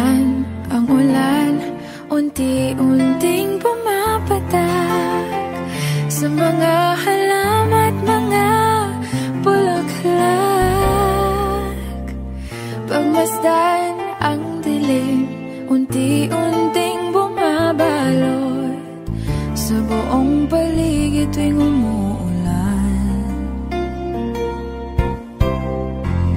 Umuulan ang ulan, unti-unting pumapatak sa mga halaman at mga bulaklak. Pagmasdan ang dilim, unti-unting bumabalot sa buong paligid tuwing umuulan.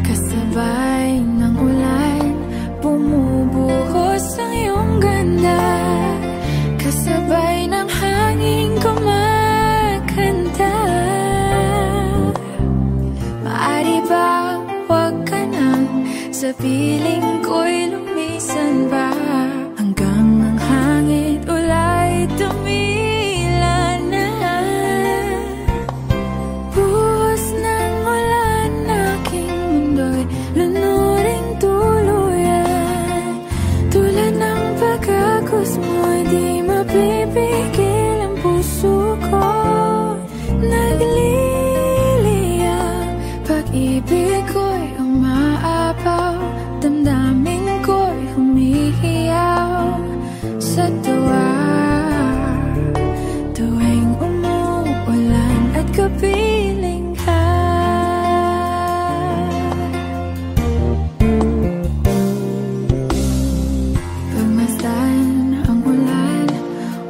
Kasabay ng ulan, bumubuhos ang iyong ganda. Kasabay ng hangin kumakanta. Maaari bang huwag ka nang sa piling ko'y lumisan ba, hanggang ang hangin ulay tumila na. Buhos ng ulan, aking mundo'y lunuring tuluyan. Tulad ng pagkagos mo'y di mapipigil ang puso ko. Nagliliyab, pag-ibig ko'y umaapaw, damdamin ko'y humihiyaw sa tuwa. Tuwing umuulan at kapiling ka. Pagmasdan ang ulan,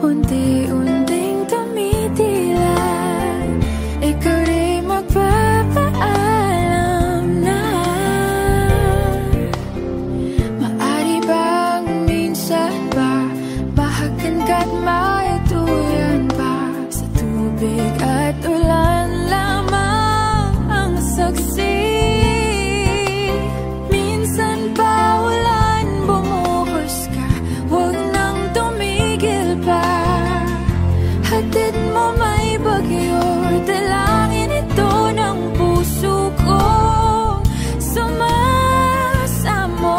unti-unting tumitila. Ikaw rin magpapaalam na. Maari bang minsan ba bahagan ka't maituyan pa, sa tubig at ulan lamang ang saksi. Minsan pa ulan, bumuhos ka, huwag nang tumigil pa. Hatid mo may bagyo, dalangin ito ng puso ko. Sumasamo,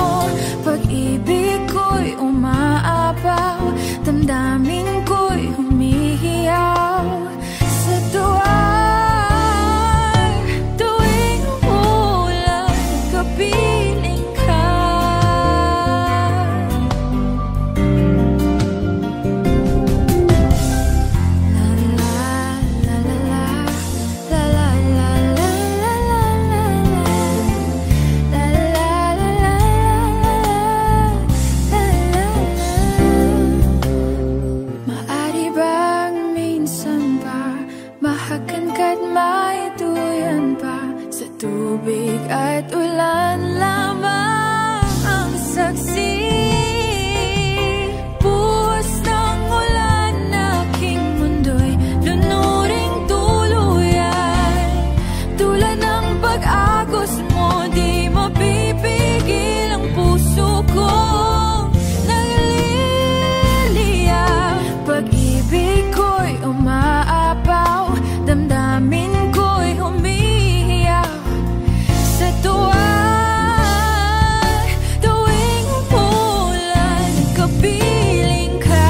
pag-ibig ko'y umaapaw, damdamin ko'y humihiyaw sa tuwa. Tuwing umuulan, kapiling ka. La la la la la, la la la la la la la, la la la la la. Maari bang minsan pa bahagan ka't maituyan pa, sa tubig at ulan lamang ang saksi. Buhos ng ulan, aking mundo'y lunuring tuluyan. Tulad ng pag-agos mo, di mapipigil ang puso ko. Nagliliyab, pag-ibig ko'y umaapaw, damdamin ko'y humihiyaw sa tuwa. Tuwing umuulan, kapiling ka.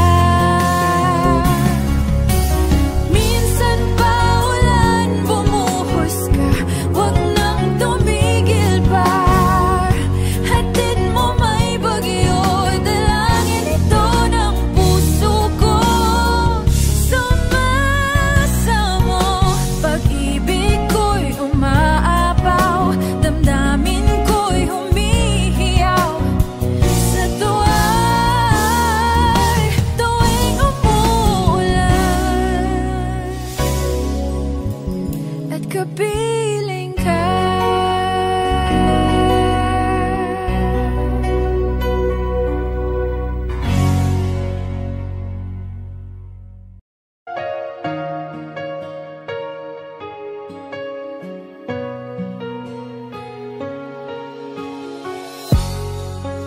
Minsan pa ulan, bumuhos ka, huwag nang tumigil pa. Hatid mo may bagyo, dalangin ito ng puso ko. Sumasamo, pag-ibig ko'y umaapaw, damdamin ko'y humihiyaw sa tuwa. Tuwing umuulan at kapiling ka.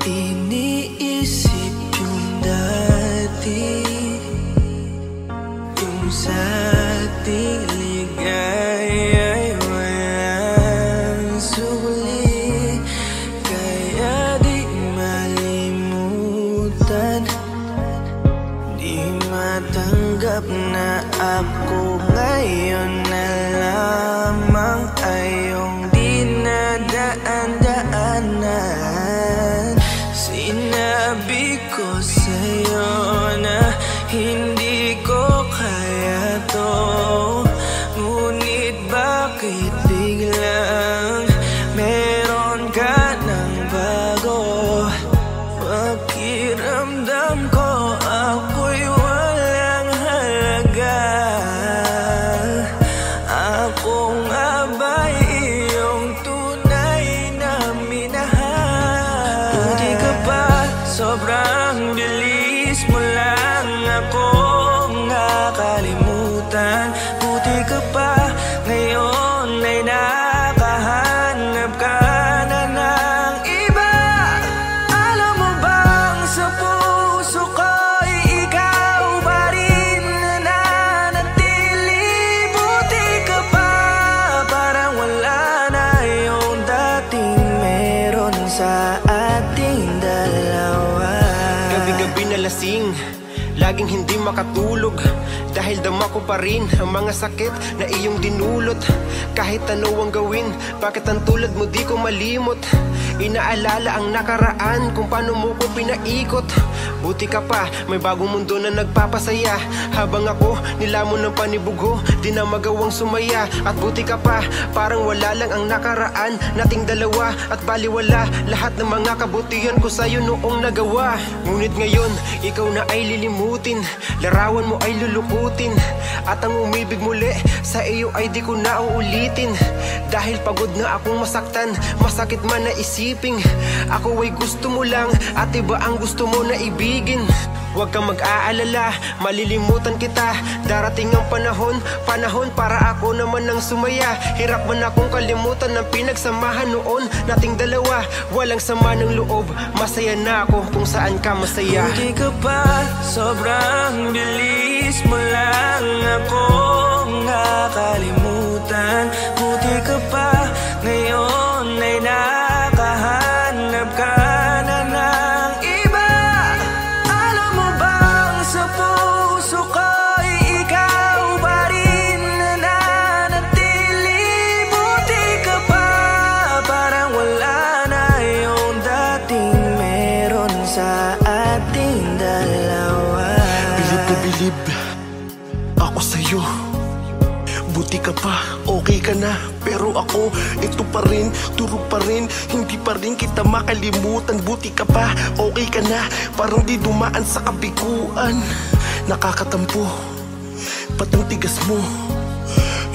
Iniisip yung dati, kung sa ating ligaya'y walang suli. Kaya di malimutan, di matanggap na ako ngayon na lamang ay iyong dinadaan-daanan. Sinabi sobrang bilis mo lang akong nakalimutan. Buti ka pa ngayon ay nakahanap ka na ng iba. Alam mo bang sa puso ko'y ikaw pa rin nananatili. Buti ka pa, parang wala na yung dating meron sa ating dalawa. Gabi-gabi na lasing, laging hindi makatulog, dahil dama ko pa rin ang mga sakit na iyong dinulot. Kahit ano ang gawin, bakit ang tulad mo di ko malimot? Inaalala ang nakaraan, kung paano mo ko pinaikot. Buti ka pa, may bagong mundo na nagpapasaya. Habang ako, nilamon ng panibugho, di na magawang sumaya. At buti ka pa, parang wala lang ang nakaraan nating dalawa. At baliwala lahat ng mga kabutihan ko sa'yo noong nagawa. Ngunit ngayon, ikaw na ay lilimutin, larawan mo ay lulukutin, at ang umibig muli sa iyo ay di ko na uulitin. Dahil pagod na akong masaktan, masakit man na isiping ako ay gusto mo lang at iba ang gusto mo na ibigin. Huwag kang mag-aalala, malilimutan kita. Darating ang panahon para ako naman ang sumaya. Hirap man akong kalimutan ng pinagsamahan noon nating dalawa. Walang sama ng loob, masaya na ako kung saan ka masaya. Buti ka pa, sobrang bilis mo lang akong nakalimutan. Buti ka pa, ngayon ay nakahanap ka na ng iba. Alam mo bang sa puso ko'y ikaw pa rin nananatili. Buti ka pa, parang wala na yung dating meron sa ating dalawa. Bilib na bilib ako sa'yo. Buti ka pa, okay ka na. Pero ako, ito pa rin, turog pa rin, hindi pa rin kita makalimutan. Buti ka pa, okay ka na, parang di dumaan sa kabiguan. Nakakatampo, ba't ang tigas mo?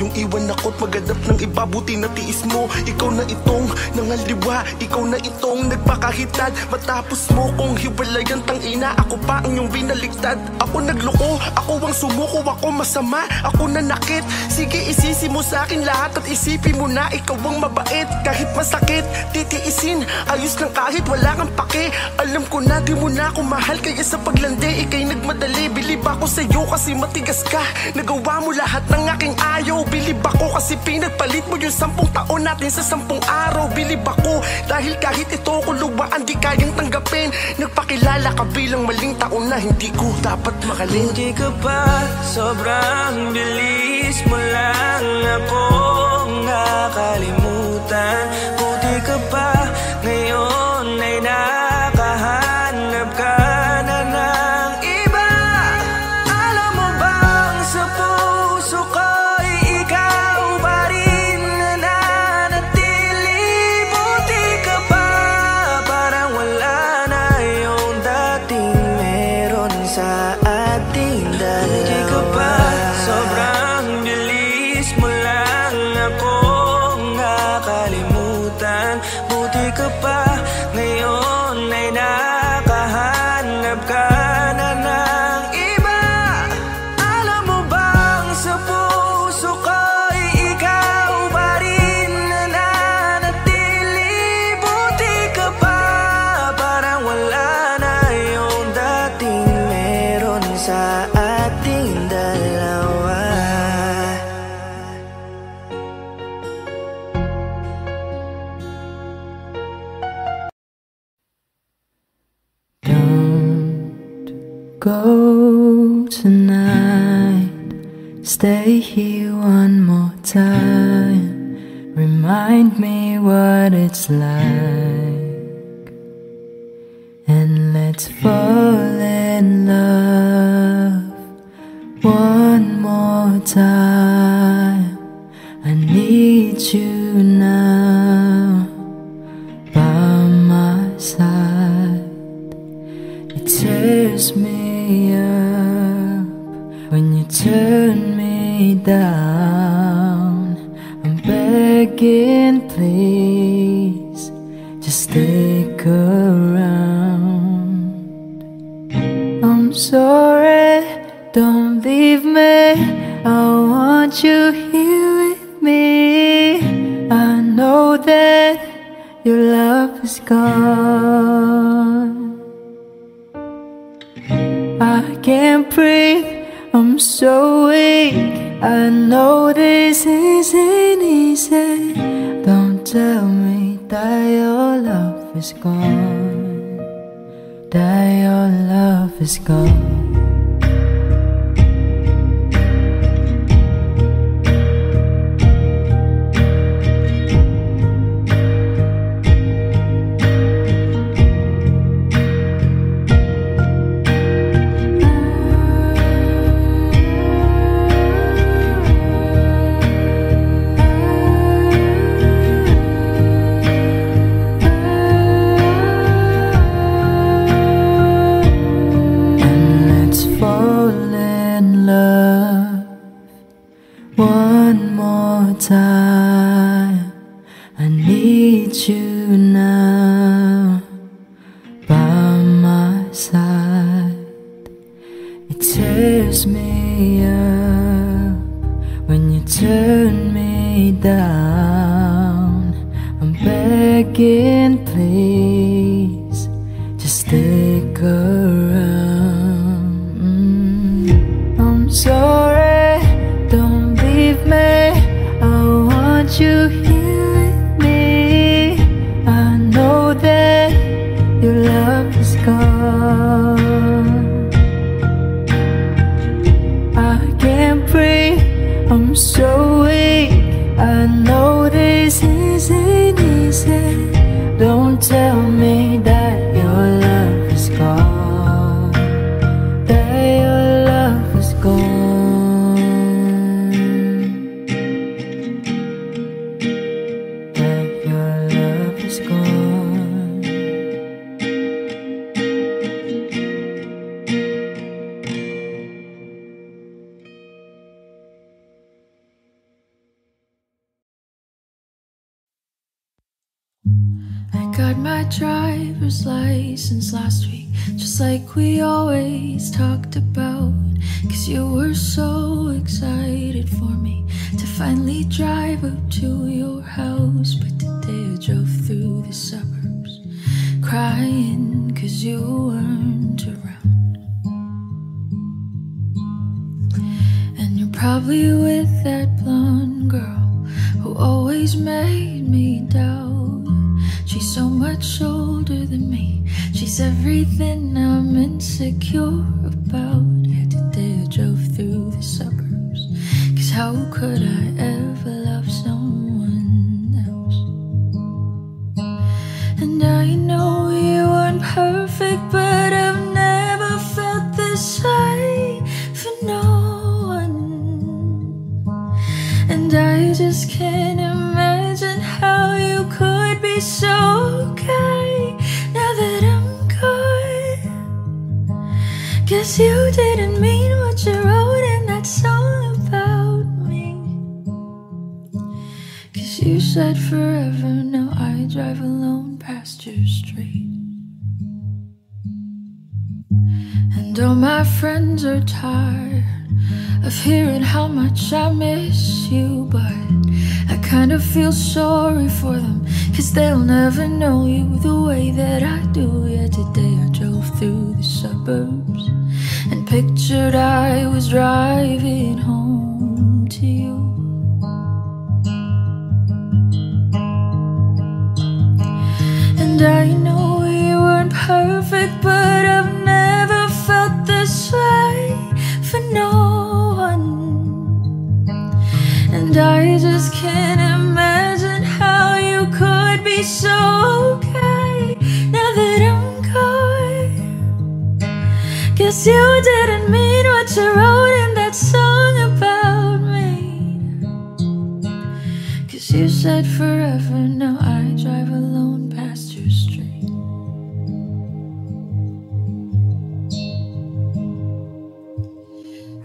Yung iwan ako't maghanap ng iba, buti na tiis mo. Ikaw na itong nangaliwa, ikaw na itong nagpakahitad. Matapos mo kong hiwalayan, tangina, ako pa ang iyong binaliktad. Ako nagloko, ako ang sumuko, ako masama, ako nanakit. Sige, isisi mo sa akin lahat at isipin mo na ikaw ang mabait. Kahit masakit, titiisin, ayos lang kahit wala kang pake. Alam ko na di mo na ako mahal, kaya sa paglandi ika'y nagmadali. Bilib ako sa'yo kasi matigas ka, nagawa mo lahat ng aking ayaw. Bilib ako kasi pinagpalit mo yung 10 taon natin sa 10 araw. Bilib ako dahil kahit ito ko luwaan di kayang tanggapin. Nagpakilala ka bilang maling taon na hindi ko dapat mahalin. Buti ka pa, sobrang bilis mo lang akong nakalimutan. Buti ka pa, ngayon ay nakahanap ka na ng iba. Alam mo bang sa puso ko'y ikaw pa rin nananatili. Buti ka pa, parang wala na yung dating meron sa ating dalawa. Buti ka pa, sobrang bilis mo lang akong nakalimutan. Buti ka pa, ngayon ay nakahanap ka na ng iba. Alam mo bang sa puso ko'y ikaw pa rin nananatili. Buti ka pa, parang wala na yung dating meron sa ating dalawa. Don't go tonight. Stay here one more time. Remind me what it's like. And let's fall in love one more time. I need you now by my side. It tears me up when you turn me down. I'm begging, please, just stick around. I'm sorry, don't leave me. I want you here with me. I know that your love is gone. I can't breathe, I'm so weak. I know this isn't easy. Don't tell me that your love is gone, that your love is gone. One more time, I need you now by my side. It tears me up when you turn me down. I'm begging, please, just stick around. I'm sorry, don't leave me. I want you here with me. I know that your love is gone. I can't breathe, I'm so weak. I know this isn't easy. Don't tell me that your love is gone, that your love is gone, that your love is gone. I got my driver's license last week, just like we always talked about. 'Cause you were so excited for me to finally drive up to your house. But today I drove through the suburbs crying 'cause you weren't around. And you're probably with that blonde girl who always made me doubt. She's so much older than me, she's everything I'm insecure about. Yeah, today I drove through the suburbs, 'cause how could I ever love someone else? And I know you weren't perfect, but I've never felt this way for no one. And I just can't imagine how you could be so okay now that I'm gone. Guess you didn't mean what you wrote in that song about me. 'Cause you said forever, now I drive alone past your street. And all my friends are tired of hearing how much I miss you, but I kind of feel sorry for them, 'cause they'll never know you the way that I do. Yeah, today I drove through the suburbs and pictured I was driving home to you. And I know you weren't perfect, but I've never felt this way for no one. And I just can't imagine how you could be so okay now that I'm gone. Guess you didn't mean what you wrote in that song about me. 'Cause you said forever, now I drive alone past your street.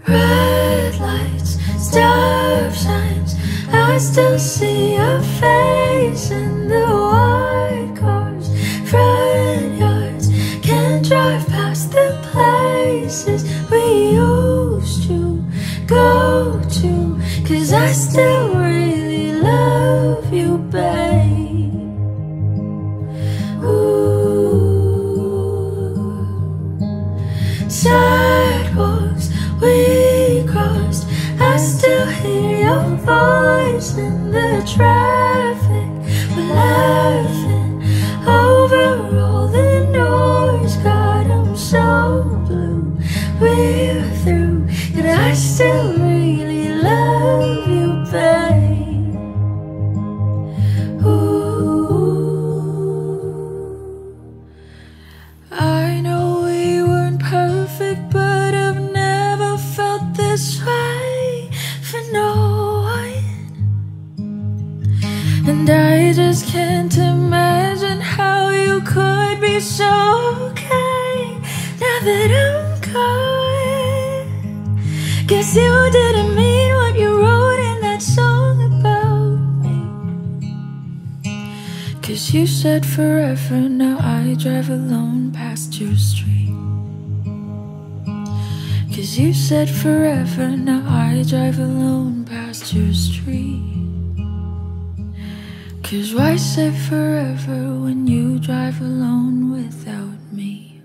Red lights, stop signs, I still see your face in the white cars. Front yards, can't drive past the place places we used to go to, 'cause I still really love you, babe. Ooh. Sidewalks we crossed, I still hear your voice in the traffic. We're laughing over all the noise. God, I'm so blue. We're through, and I still really love you, babe. Ooh. I know we weren't perfect, but I've never felt this way for no one. And I just can't imagine how you could be so okay now that I'm gone. Guess you didn't mean what you wrote in that song about me. 'Cause you said forever, now I drive alone past your street. 'Cause you said forever, now I drive alone past your street. 'Cause why say forever when you drive alone without me?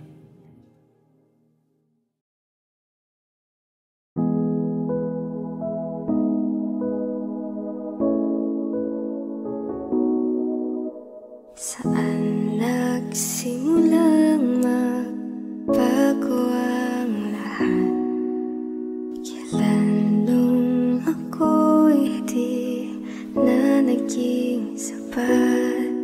Saan nagsimulang magbago ang lahat? Kailan nung ako'y di na naging sapat?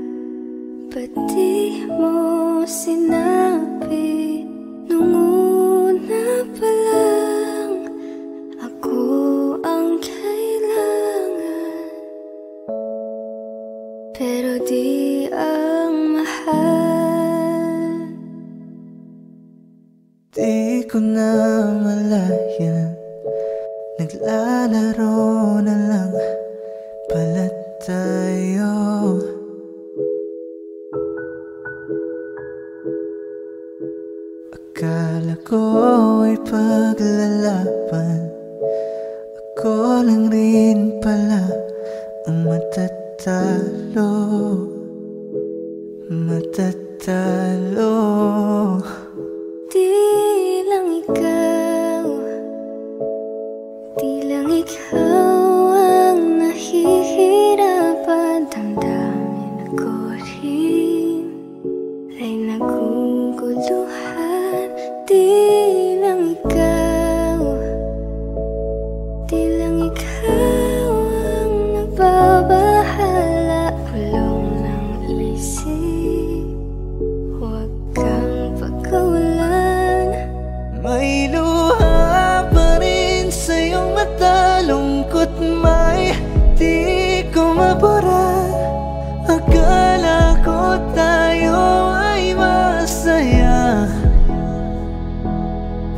Ba't di mo sinabi nung una pa lang ako ang kailangan? Pero di ang mahal. Di ko na malayan, naglalaro na lang pala tayo. Akala ko ay paglalaban, ako lang rin pala ang matatalo. Matatalo. Di lang ikaw ang nahihirapan. Damdamin ako rin ay naguguluhan. Di lang ikaw ang nagbabahala. Kulong ng isip, huwag kang pagkawalan. May luha pa rin sa iyong mata, lungkot may di ko mabura. Akala ko tayo ay masaya,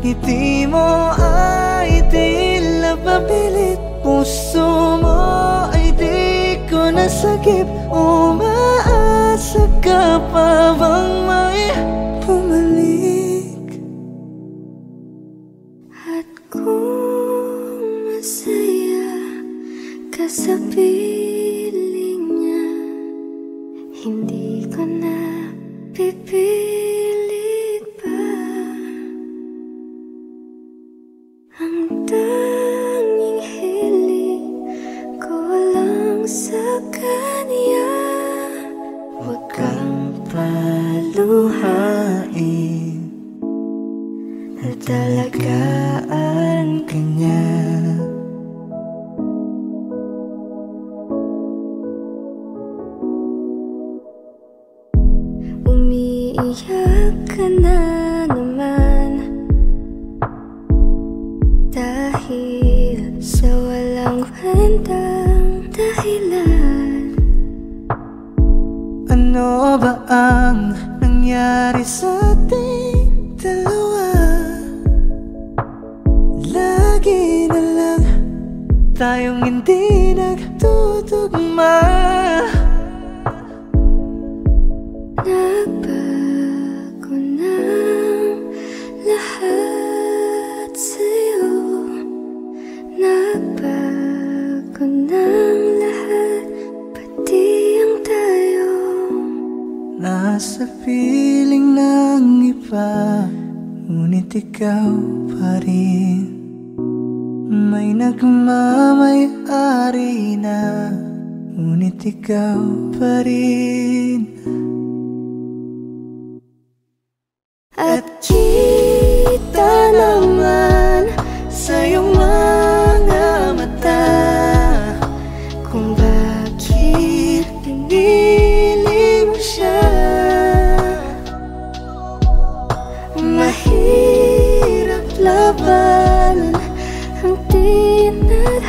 ngiti mo ay tila papilit, puso mo ay di ko nasagip. Umaasa ka pa bang may bumalik? At kung masaya ka sa piling niya, hindi ko na pipilit pa. Ang tanging hiling ko lang sa kanya, huwag kang paluhain at alagaan ka niya. Umiiyak ka na naman dahil sa walang kwentang dahilan. Ano ba ang nangyari sa ating dalawa? Lagi na lang tayong hindi nagtutugma. Nagbago ng lahat. piling ng iba, ngunit ikaw pa rin. May nagmamay-ari na, ngunit ikaw pa rin. At kita naman sa iyong mga mata kung bakit pinili mo siya. Mahirap labanan ang tinadhana.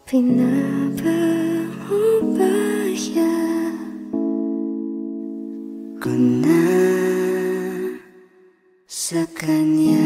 Pinabango ba yan ko na sa kanya?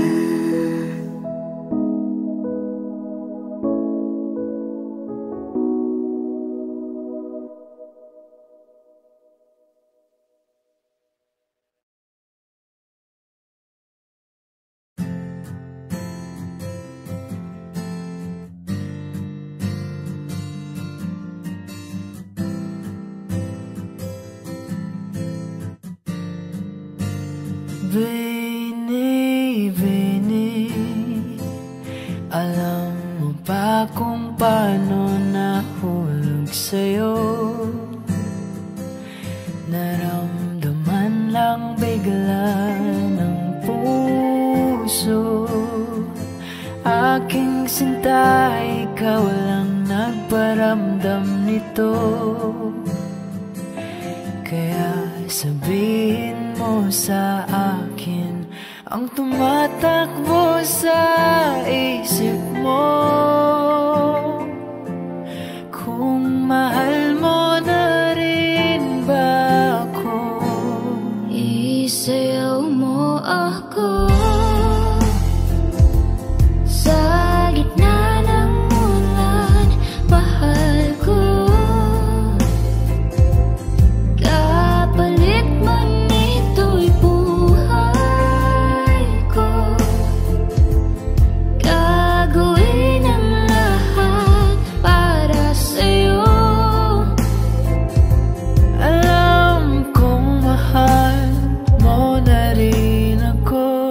Bini, Bini, alam mo ba kung paano nahulog sa'yo? Naramdaman lang bigla ng puso. Aking sinta, ikaw lang nagparamdam nito. Kaya sabihin mo sa akin ang tumatakbo sa isip mo. Kung mahal mo na rin ba ako? Isayaw mo ako sa gitna ng ulan, mahal ko. Kapalit man ito'y buhay ko, gagawin ang lahat para sa'yo. Alam kong mahal mo na rin ako.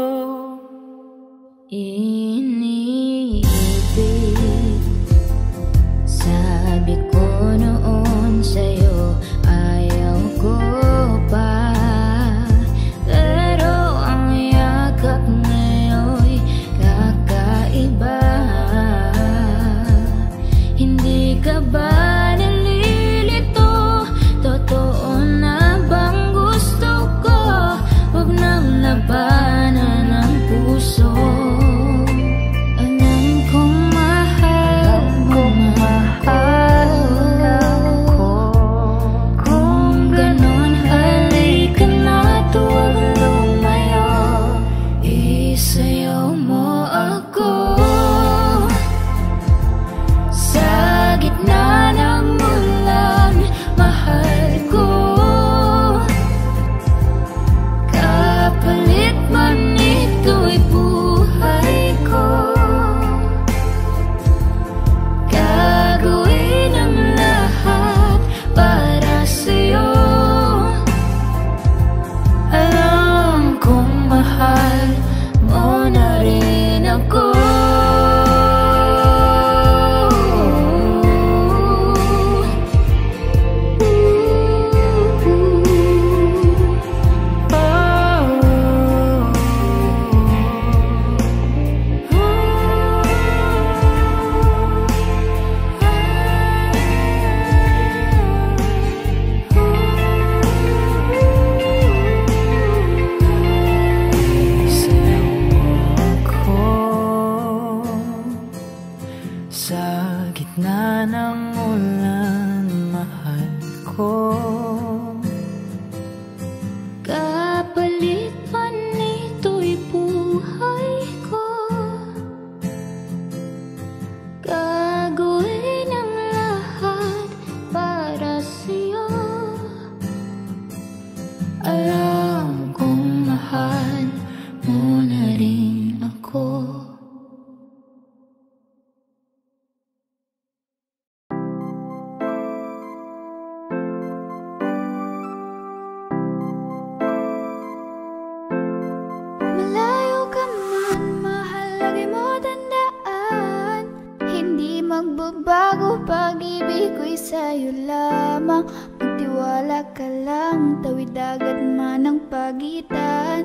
magbabago, pag-ibig ko'y sa'yo lamang. Magtiwala ka lang, tawid dagat man ang pagitan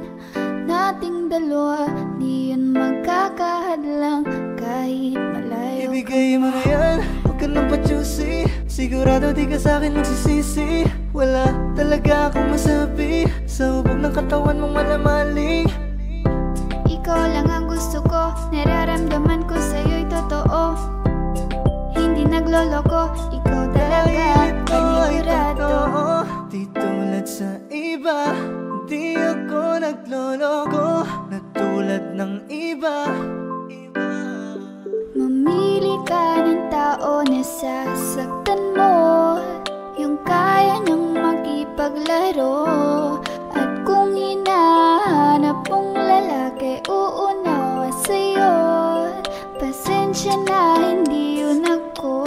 nating dalawa, di yun magkakahadlang kahit malayo. Ibigay mo na yan, huwag ka nang pa-choosy. Sigurado di ka sa'kin magsisisi. Wala talaga akong masabi sa hubog ng katawan mong malamaling. Ikaw lang ang gusto ko, nararamdaman ko sa'yo'y totoo. Hindi nagloloko, ikaw talaga, panigurado. Di tulad sa iba, di ako nagloloko na tulad ng iba. Mamili ka ng tao na sasaktan mo, yung kaya niyang makipaglaro. At kung hinahanap mong lalaki, uunawa sa'yo. Pasensya na, hindi yun ako.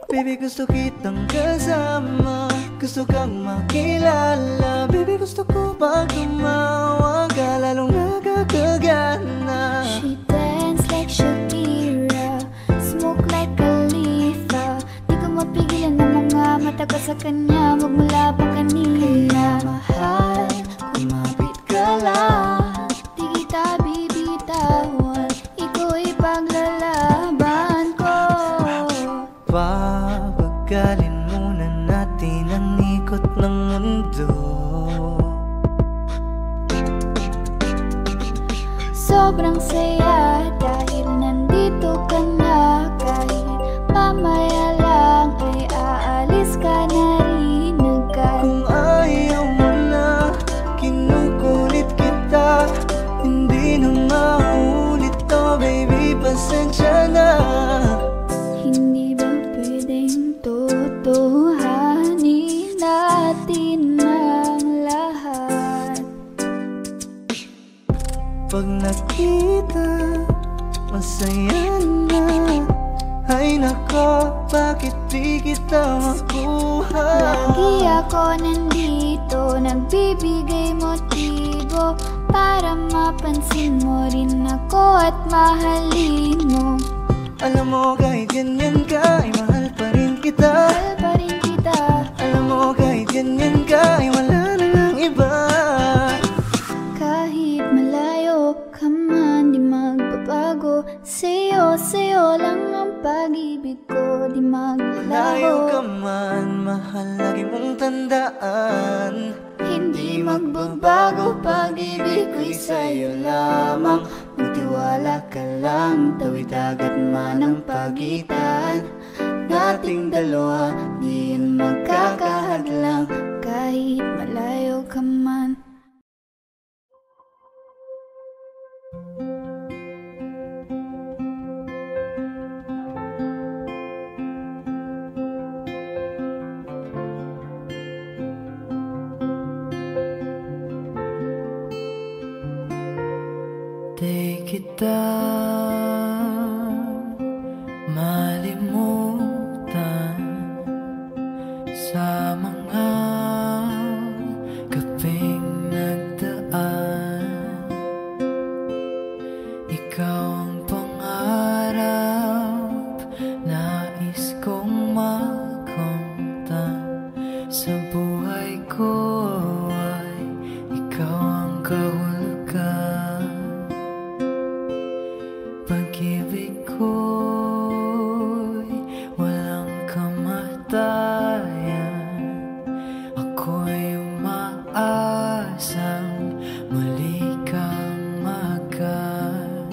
Baby, gusto kitang kasama, gusto kang makilala. Baby, gusto ko pag tumawa ka, lalong nakakagana. She dance like Shakira, smoke like Khalifa. Di ko mapigilan ng mga mata ko sa kanya, magmula pa kanina. Mahal, kumapit ka lang, di kita bibitawan, iko'y paglalaban ko. Papagalin muna natin ang ikot ng mundo. Sobrang saya dahil nandito ka na. Kahit mamaya lang ay aalis ka na rin agad. Kung ayaw mo na, kinukulit kita. Hindi na maulit to, baby, pasensya na. Hindi ba pwedeng totohanin natin ang lahat? Pag nakita, masaya na. Ay nako, bakit di kita makuha? Lagi ako nandito, nagbibigay motibo para mapansin mo rin ako at mahalin mo. Alam mo kahit ganyan ka, ay mahal pa rin kita. Mahal pa rin kita. Alam mo kahit ganyan ka, ay wala na lang iba. Kahit malayo ka man, di magbabago. Sa'yo lang ang pag-ibig ko, di Layo ka maglalaho. man, mahal lagi mong tandaan. Hindi magbabago, pag-ibig ko'y sa'yo lamang. Magtiwala ka lang, tawid dagat man ang pagitan nating dalawa, di yun magkakahadlang kahit malayo ka man. Di kita malimutan sa mga gabing nagdaan. Ikaw ang pangarap, nais kong makamtan. Sa buhay ko ay ikaw ang kahulugan. Pag-ibig ko'y walang kamatayan. Ako'y umaasang muli kang magan.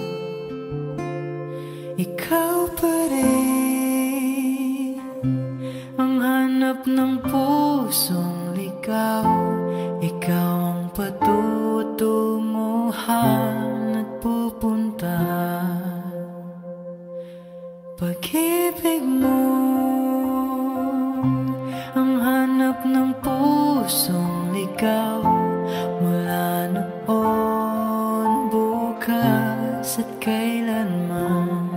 Ikaw pa rin ang hanap ng pusong ligaw. Ikaw ang patutunguhan at pupuntahan. Pag-ibig mo ang hanap ng pusong ligaw. Mula noon, bukas at kailanman.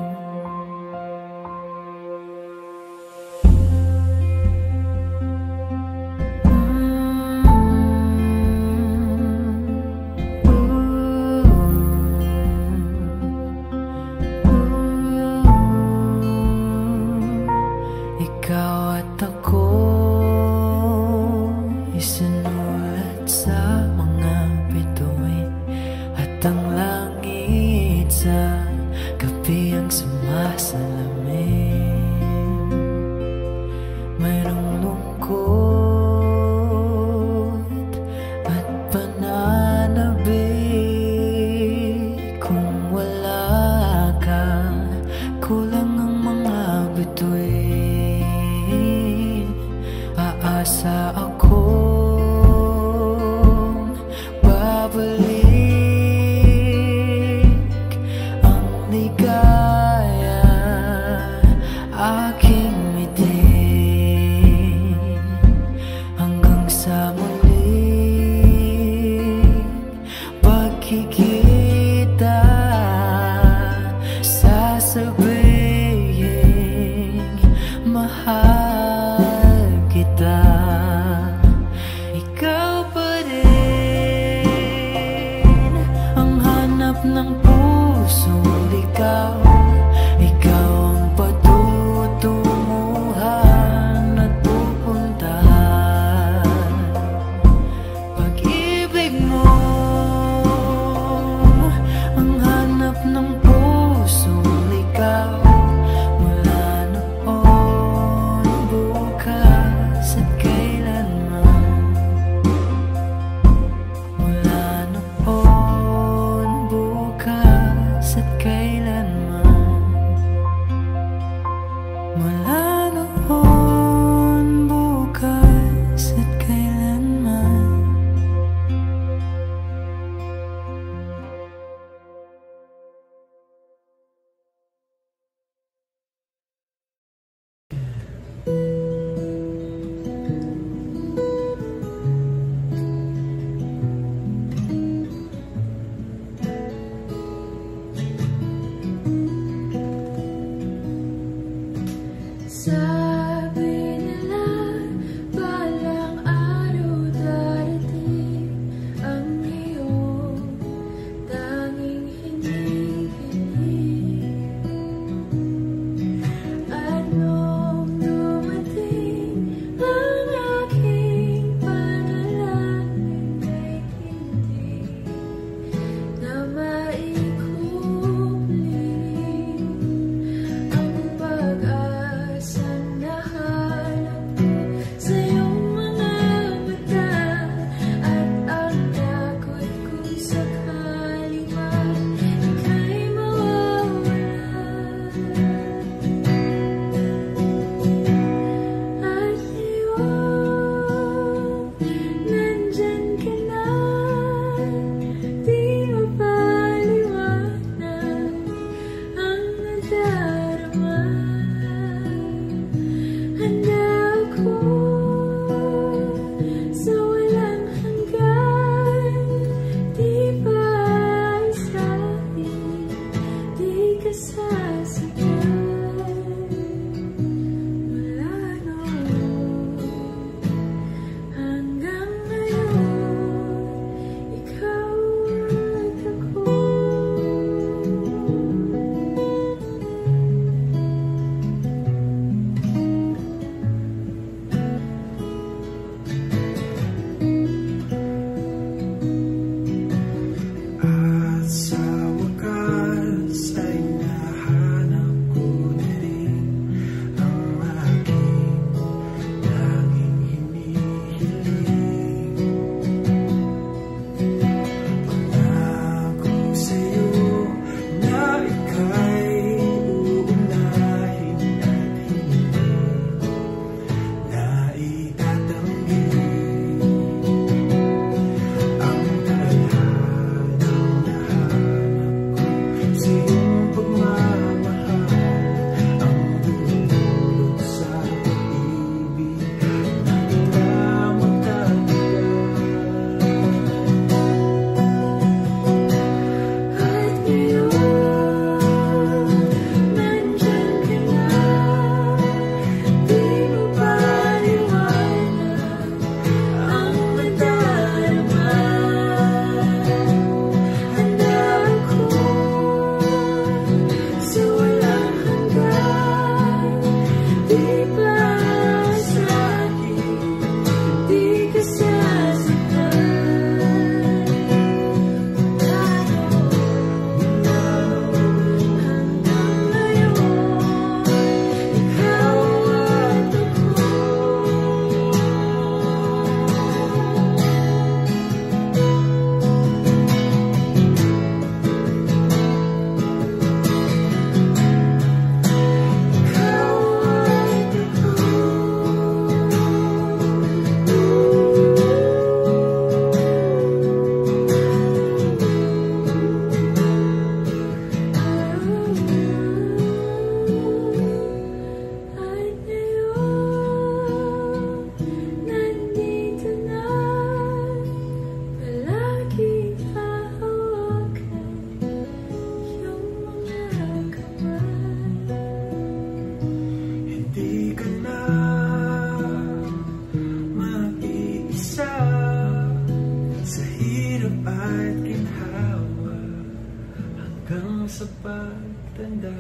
sa pagtanda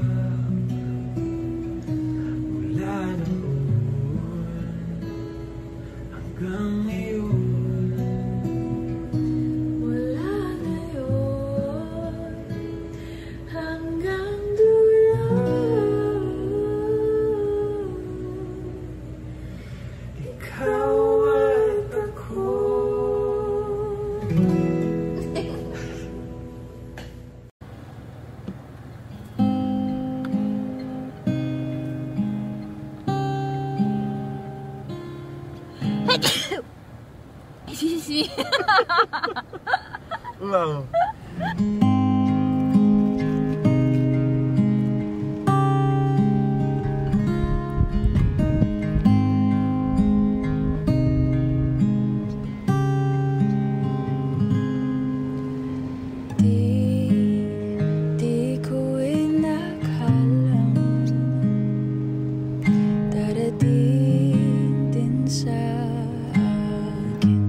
mula noon hanggang ngayon. Mula na yun hanggang dulo, Ikaw at ako. Wow. Di ko inakalang darating din sa akin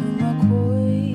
nung ako'y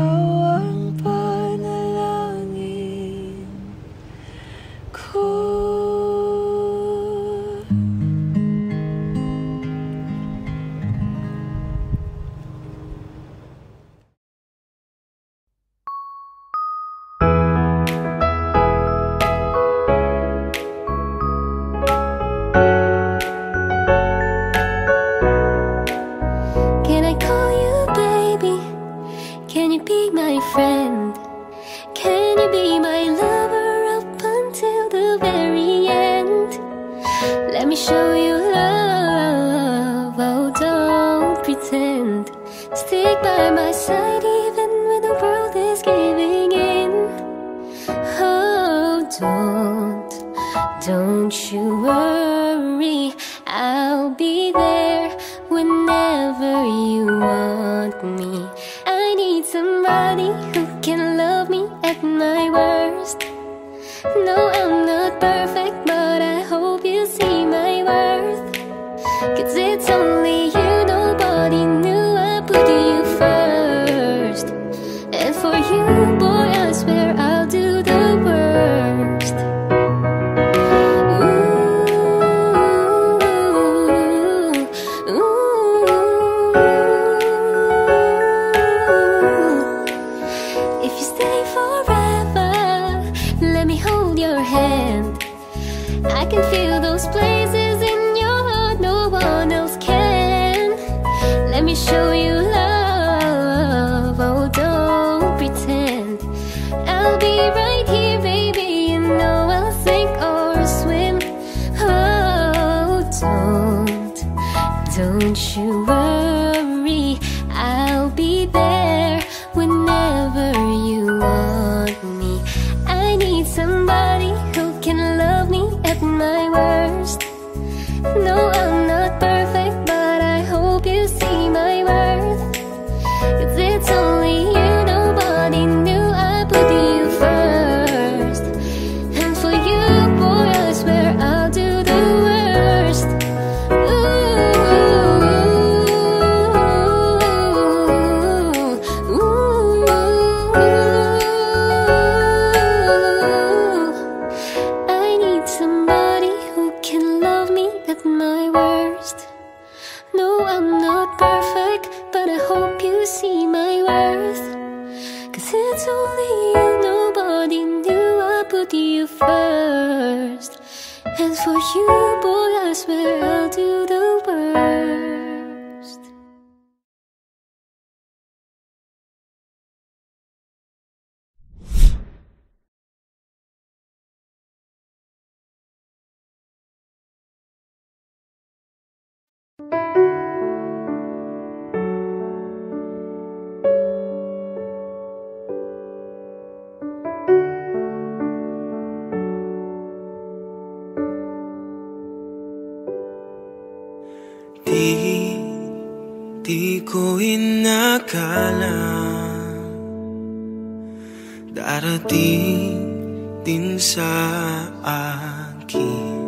ikaw ang panalangin ko. Can I call you baby? Can you be my friend? Can you be my lover up until the very end? Let me show you love, oh don't pretend. Stick by my side even when the world is giving in. Oh don't you worry, I'll be there whenever you want me. I need somebody who can love me at my worst. No, I'm not perfect, but I hope you see my worth. 'Cause it's only you, nobody knew I put you first. And for you, boy, I swear I'll do the worst. If you stay forever, let me hold your hand. I can feel those places in your heart no one else can. Let me show you love, oh don't pretend. I'll be right here, baby, you know I'll sink or swim. Oh don't you worry, I'll be there whenever you want me. I need somebody who can love me at my worst. No, I'm not perfect, but I hope you see my worth. 'Cause it's only you, nobody knew I put you first. And for you, boy, I swear I'll do the worst. I need somebody who can love me at my worst. No, I'm not perfect, but I hope you see my worth. 'Cause it's only you, nobody knew I put you first. And for you, boy, I swear I'll do the worst. Di ko inakala darating din sa akin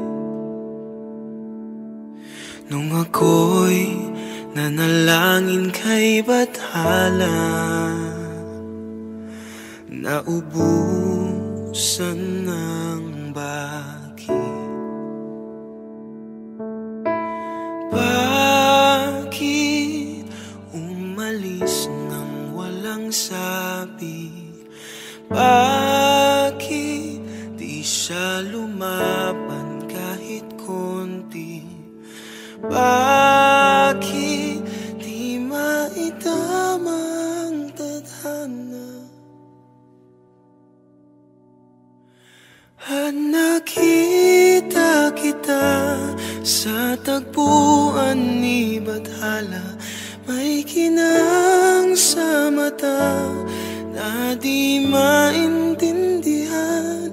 nung ako'y nanalangin kay Bathala, naubusan ng bakit. Bakit umalis nang walang sabi? Bakit di siya lumaban kahit konti? Bakit di maitamang tadhana? At nakita kita sa tagpuan ni Bathala, may kinang sa mata na di maintindihan.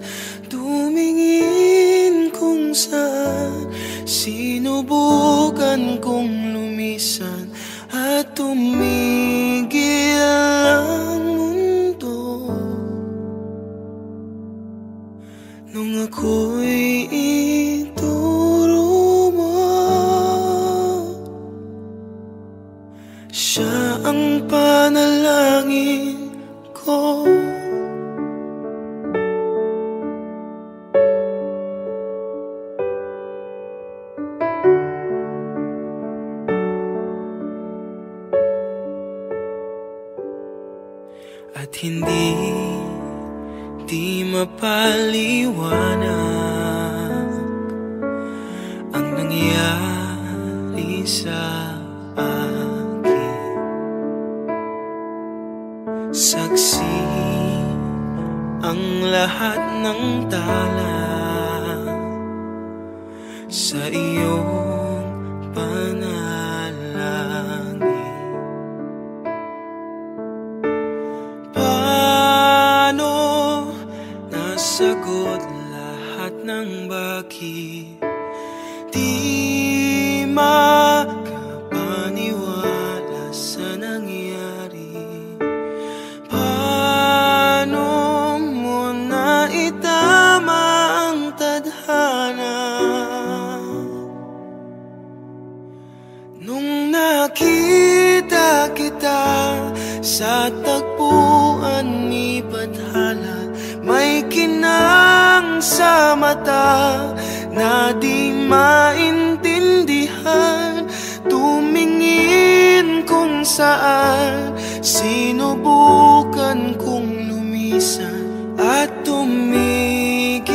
Tumingin kung saan, sinubukan kong lumisan at tumigil ang mundo. Nung ako'y ituro mo, siya ang panalangin hindi di mapaliwanag ang nangyari sa akin. Saksi ang lahat ng tala sa iyong panalangin. Paano nasagot lahat ng bakit di makapaniwala sa nangyari? Paano mo na itama ang tadhana nung nakita kita sa tagpuan ni Bathala? May kinang sa mata na di maintindihan, tumingin kung saan sinubukan kong lumisan at tumigil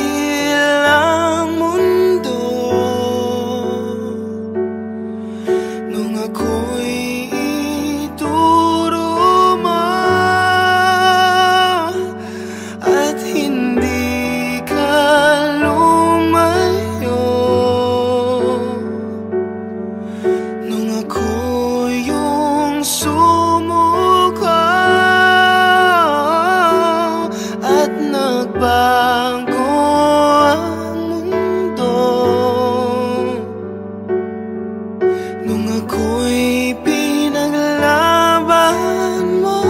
ang mundo nung ako'y ituro mo at hindi ka lumayo. Nung ako yung sumuko at nagbago ang mundo, nung ako'y pinaglaban mo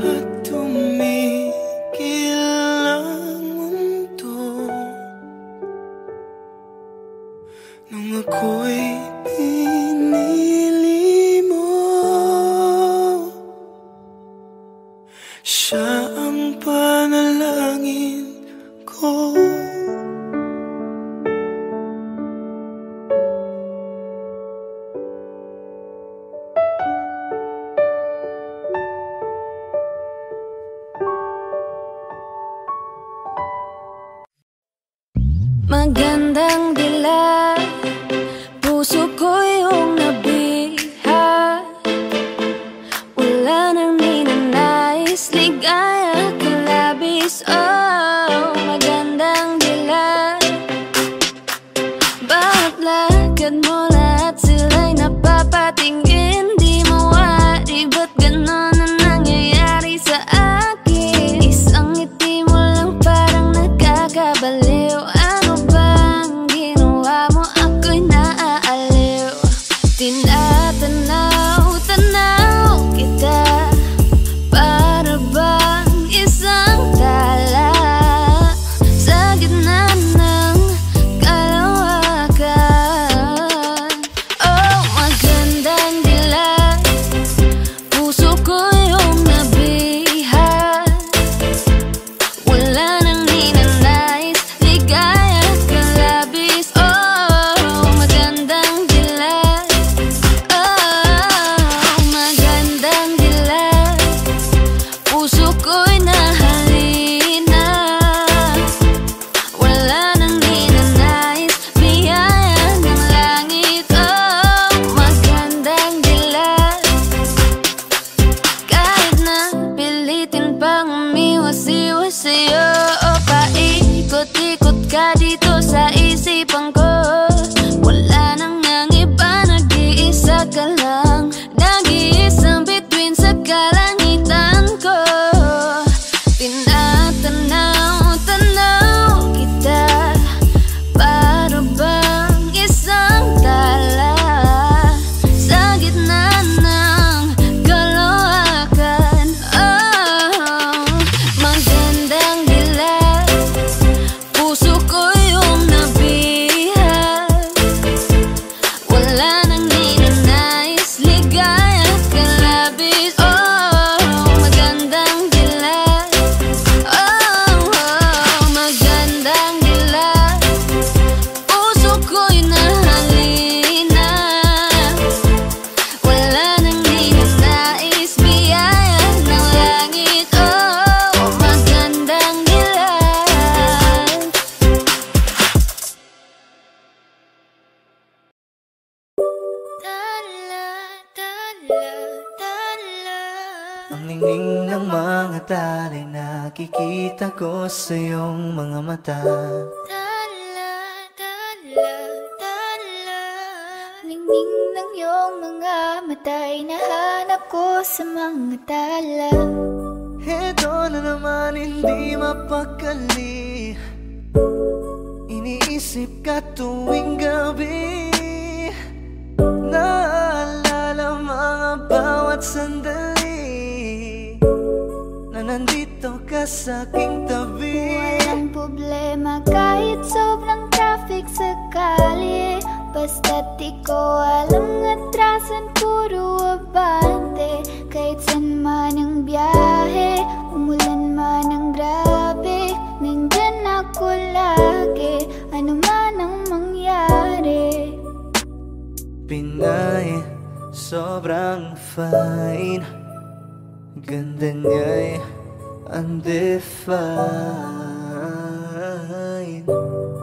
at tumigil ang mundo, nung ako'y pinili mo, siya ang panalangin ko. Magandang dilag, puso ko yung nabihat. Wala nang ninanais, ligaya ka labis. Oh, magandang dilag, bakit lakad mo lahat sila'y napapatingin? Di mawari, ba't ganon ang nangyayari sa akin? Isang ngiti mo lang parang nakakabaliw. Ano bang ginawa mo? Ako'y naaaliw. Ang ningning ng mga talay nakikita ko sa iyong mga mata. Tala, tala, tala. Ningning ng iyong mga mata'y nahanap ko sa mga tala. Heto na naman hindi mapakali, iniisip ka tuwing gabi. Naalala mga bawat sandali na nandito ka sa aking tabi. Walang problema kahit sobrang traffic sa kalye, basta't ikaw alam atrasan puro abante. Kahit san man ang biyahe, umulan man ang grabe, nandyan ako lagi, ano man ang mangyari. Pinay, sobrang fine, ganda niya'y undefined.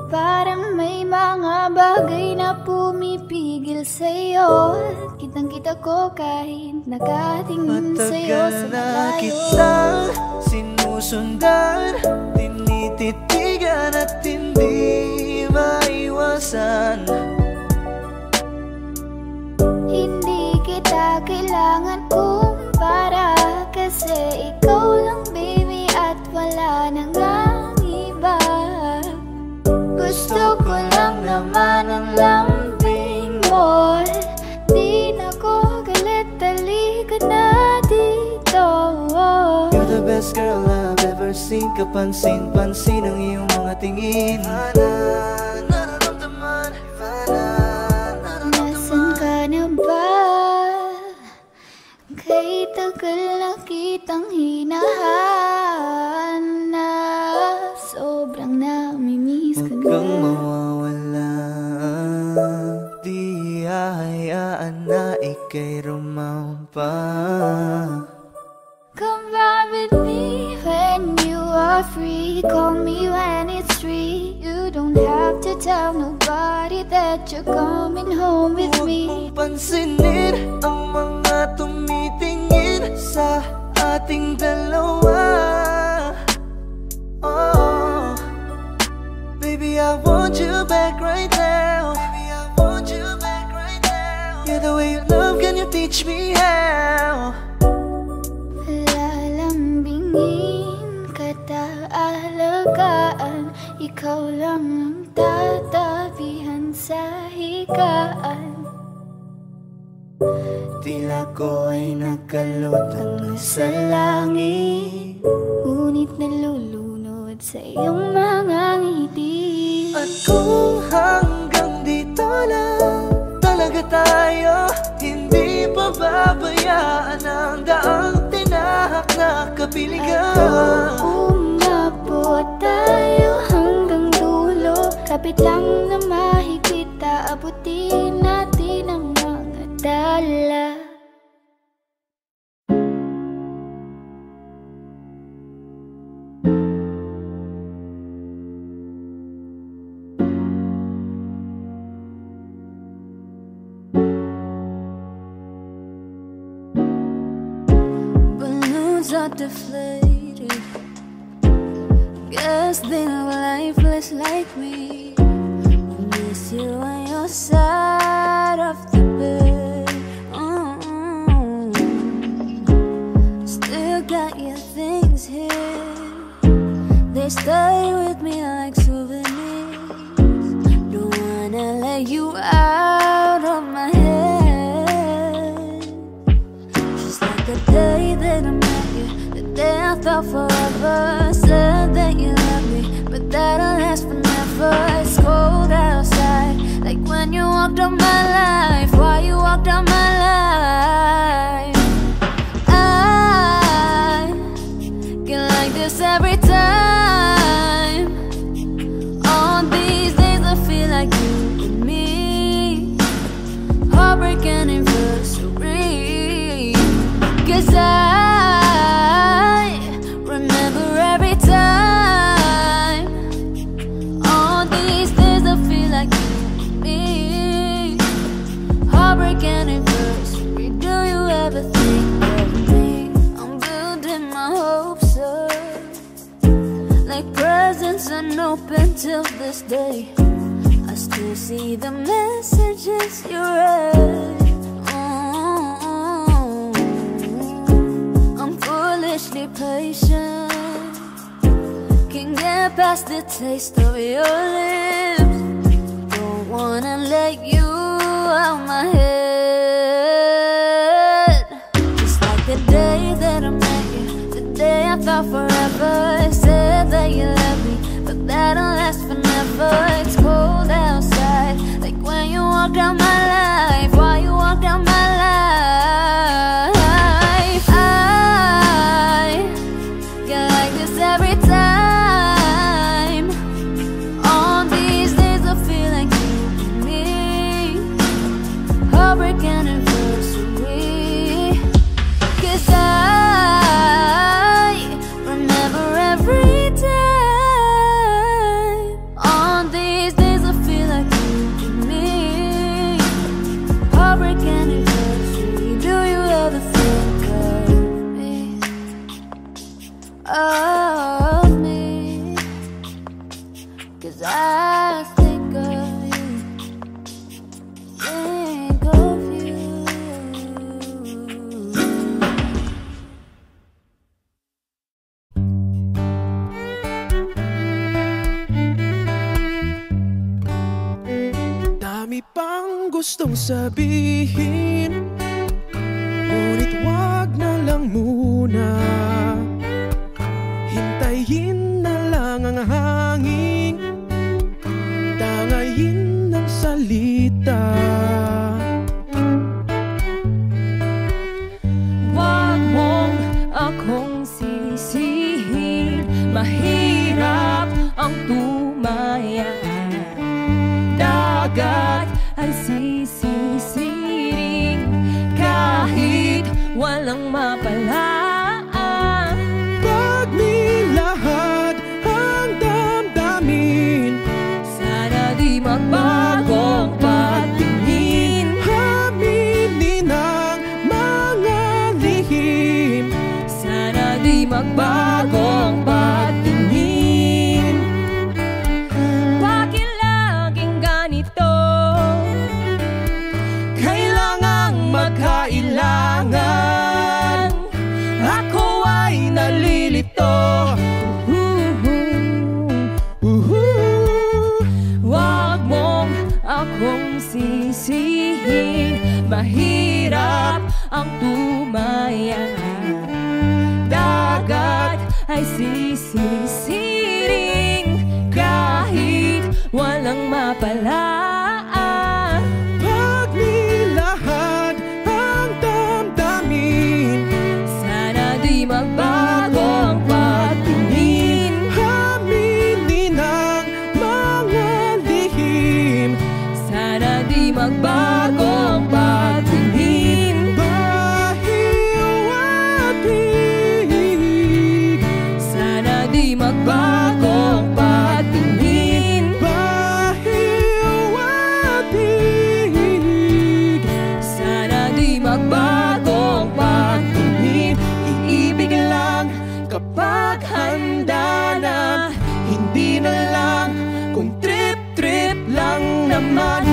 Parang may mga bagay na pumipigil sa'yo, kitang-kita ko kahit nakatingin sa'yo sa Matagal na malayo. kitang sinusundan, tinititigan at hindi maiwasan. Hindi kita kailangan kumpara, kasi ikaw lang baby at wala nang ang iba. Gusto ko lang naman ang lambing mo, di na ko galit, halika na dito. You're the best girl I've ever seen, kapansin-pansin ang iyong mga tingin. Nasaan ka na ba? Kay tagal na kitang hinahanap, sobrang namimiss ko Huwag na. kang mawawala, di hahayaan na ika'y rumampa. Come back with me when you are free, call me when it's free. You don't have to tell nobody that you're coming home with Huwag me. mong pansinin ang mga tumitingin sa ating dalawa. Oh, baby, I want you back right now. Baby, I want you back right now. Yeah, the way you love, can you teach me how? Lalambingin kita, alagaan, ikaw lang ang tatabihan sa higaan. Tila ko ay nakalutang sa langit, Ngunit nalulunod sa iyong mga ngiti. at kung hanggang dito lang talaga tayo, hindi pa babayaan ang daang tinahak na kapiligan. Umabot tayo hanggang dulo, kapit lang na mahigpit, aabutin natin ang mga dala. Balloons are deflated. Guess they are lifeless like me. Miss you on your side of the bed. Still got your things here. They stay with me like souvenirs. Don't wanna let you out of my head. Just like the day that I met you, the day I thought forever. Said that you love me, but that'll last forever. It's cold outside, like when you walked out my life. Why you walked out my life? I get like this every time. On these days I feel like you and me. remains unopened till this day. I still see the messages you read. I'm foolishly patient, can't get past the taste of your lips. Don't wanna let you out my head. Just like the day that I met you, the day I thought forever. I said that you love me, but that'll last forever. It's cold outside, like when you walk down my life. Why you walk down my life? I get like this every time. On these days I feel like you and me, heartbreak anniversary. 'Cause I remember every time. On these days I feel like you and me, heartbreak anniversary. Do you ever think of me? Of me? 'Cause I think of you, think of you. Dami pang gustong sabihin, ngunit wag na lang muna. Hintayin na lang ang hangin, tangayin ng salita. Wag mong akong sisihin, mahirap ang tumaya. Dagat ay sisisiring kahit walang mapalaan. Pag nilahad ang damdamin, Sana di magbagong pagtingin. aminin ang mga lihim. Sana di magbagong pagtingin. Bakit laging ganito? Kailangang magkailangan, ako ay nalilito. Wag mong akong sisihin, mahirap ang tumaya. Dagat ay sisisiring kahit walang mapalaan. Pag nilahad ang damdamin, Sana di magbagong pagtingin. aminin ang mga lihim. Sana di magbagong pagtingin. Pahiwatig, Sana di magbagong pagtingin. pahiwatig. Sana di magbagong pagtingin. Iibig lang kapag handa na, hindi na lang kung trip-trip lang naman.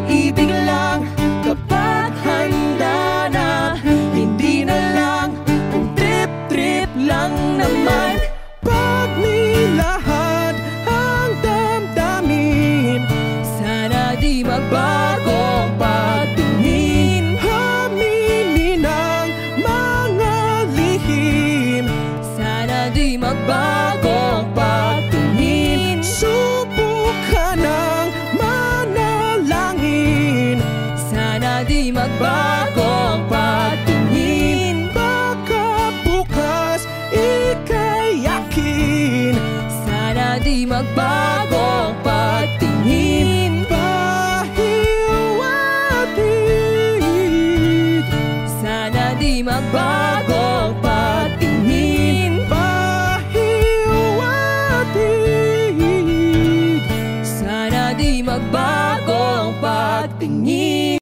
Iibig lang kapag handa na, hindi na lang kung trip-trip lang naman. Pag nilahad ang damdamin, Sana di magbagong pagtingin. aminin ang mga lihim. Sana di magbagong pagtingin. Subukan ng manalangin, Sana di magbagong pagtingin. baka bukas ika'y yakin. Sana di magbagong pagtingin. Pahiwatig, Sana di magbagong pagtingin. pahiwatig. Sana di magbagong pagtingin.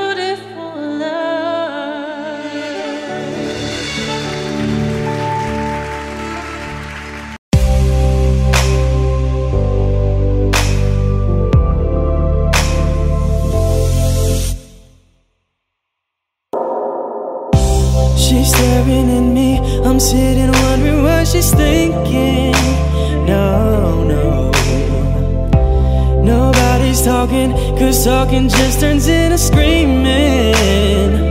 beautiful love. She's staring at me, I'm sitting wondering what she's thinking. No, no, nobody's talking, cause talking just turns into screaming.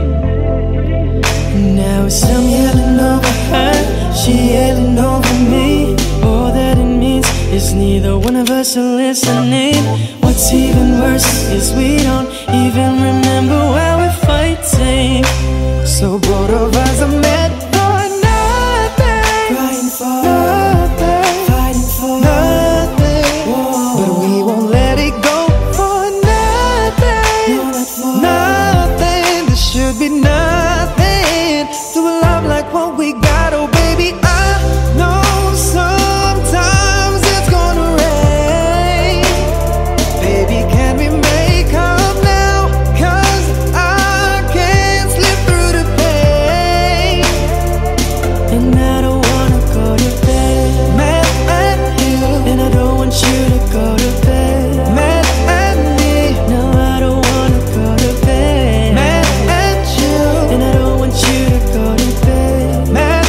Now it's I'm yelling over her, she yelling over me. All that it means is neither one of us are listening. What's even worse is we don't even remember why we're fighting. So both of us are meant for nothing, crying for nothing, fighting for nothing. Whoa. But we won't let it go for nothing, no, not for nothing. There should be nothing to a love like what we got. Oh baby, I know sometimes it's gonna rain. Baby, can we make up now? Cause I can't slip through the pain. And I don't wanna go to bed mad at you, and I don't want you to go to bed mad at me. No, I don't wanna go to bed mad at you, and I don't want you to go to bed mad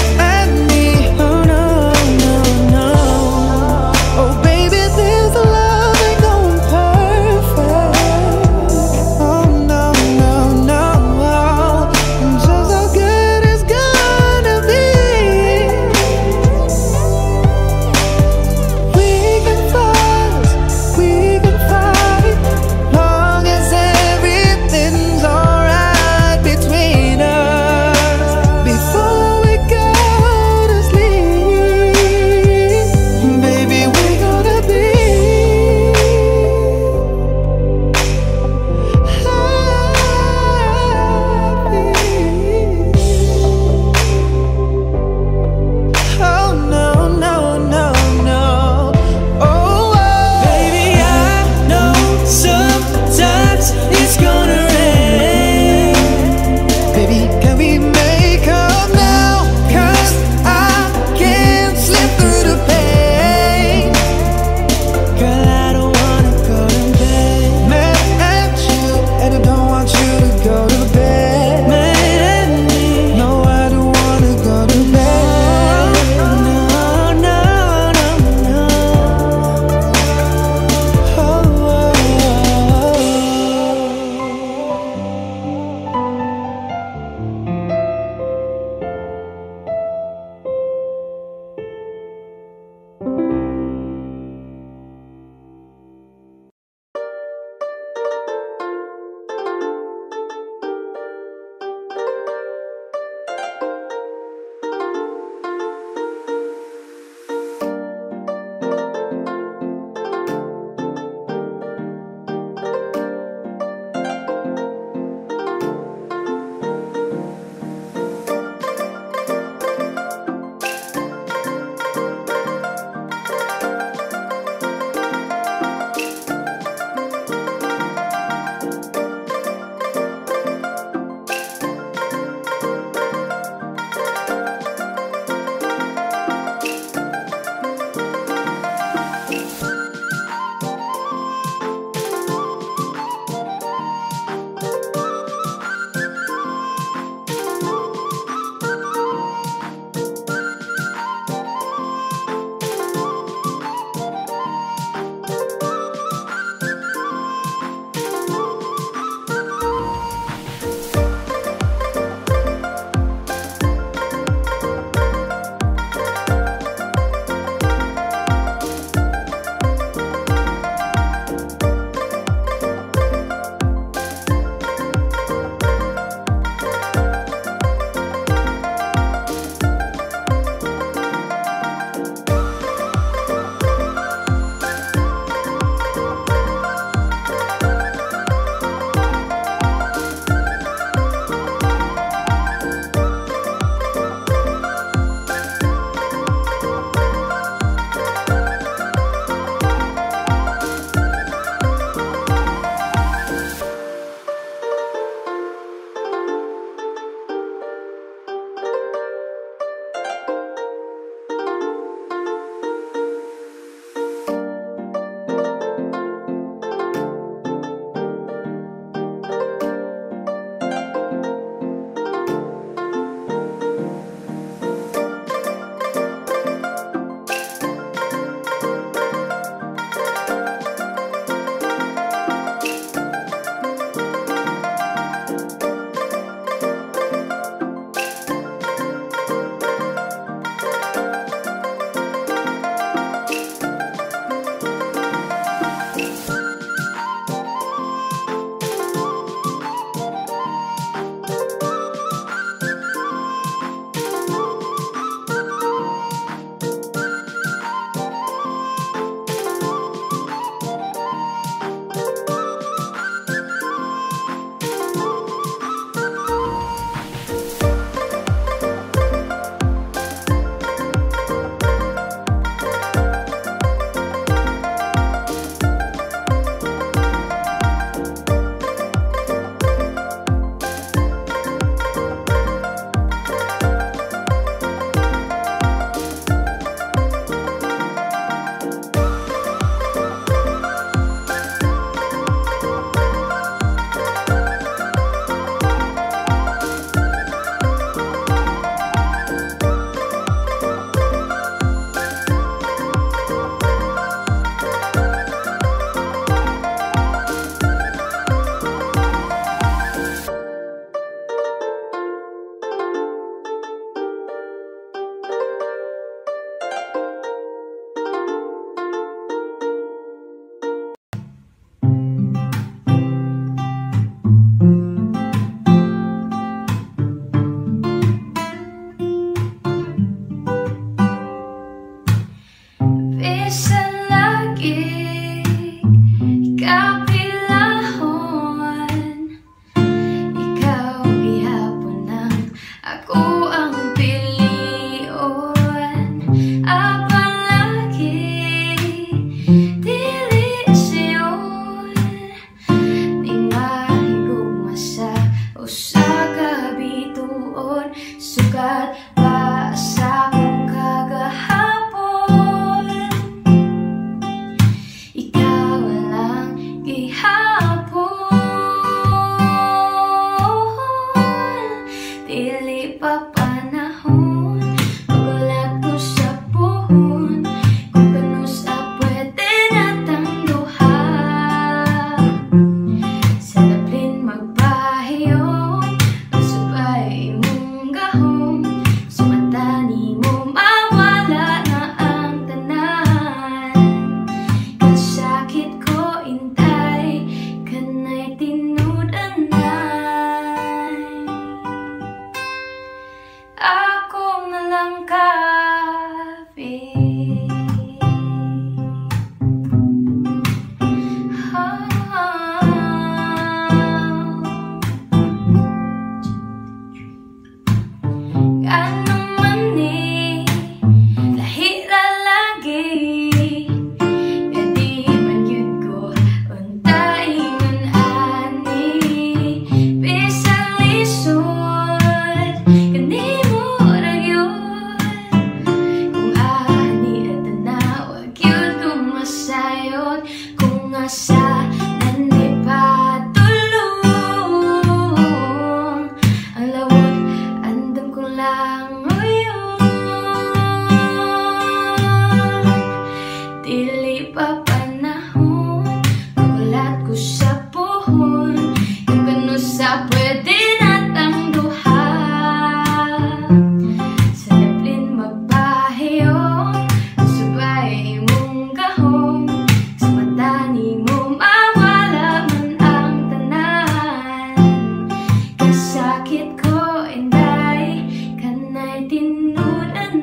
Kasakit ko, inday, kanay tinulanay.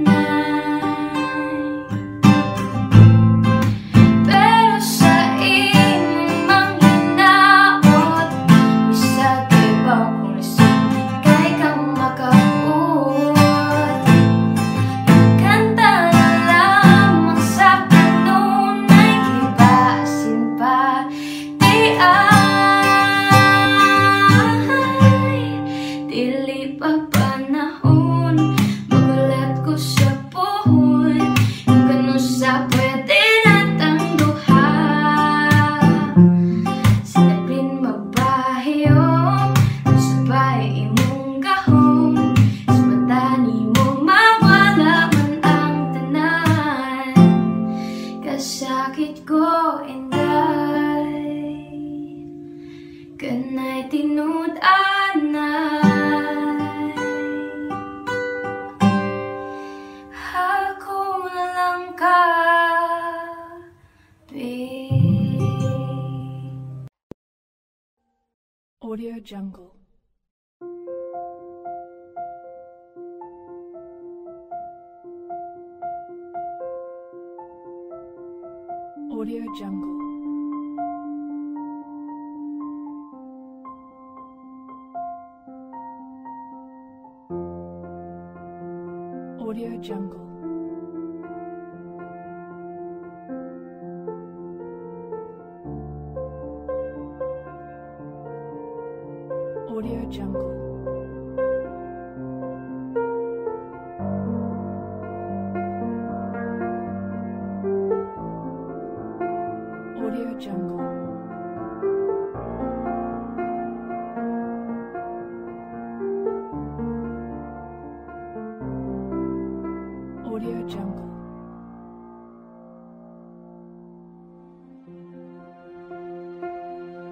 Pero sa imong manghinaot, isa kay baw kung lisod, kay kang makabuot. Kanta na lamang sa kanunay, hibasin pa di dili pa panahon, magulat ko sa puhon, yung kanusa pwede natang duha. Sinapin mabahiyong, sabay imong gahong, sa mata ni mo mawala man ang tanan. Kasakit ko, inday, kanay tinud-anay. Ako na lang ka, Audio Jungle. Audio Jungle. Audio Jungle. Audio Jungle. Audio Jungle. Audio Jungle. Audio Jungle.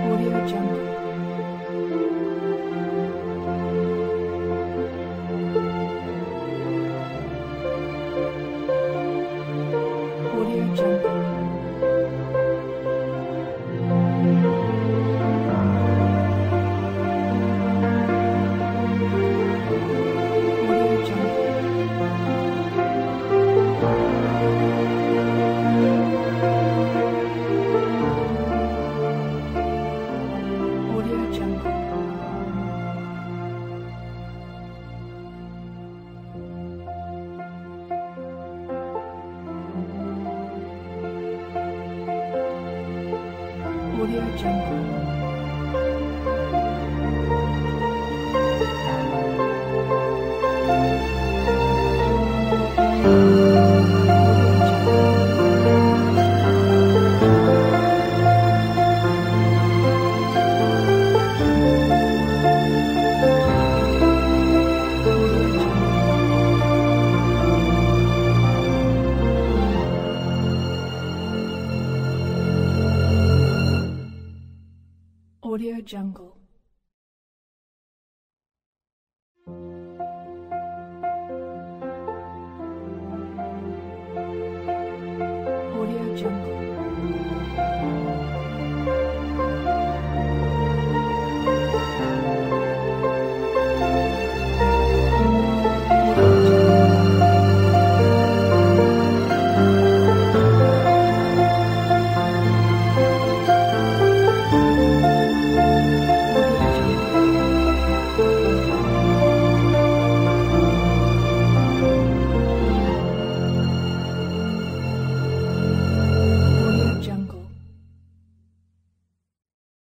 Audio Jungle. Audio Jungle. Audio Jungle. Audio Jungle. Audio Jungle. Audio Jungle. Audio Jungle.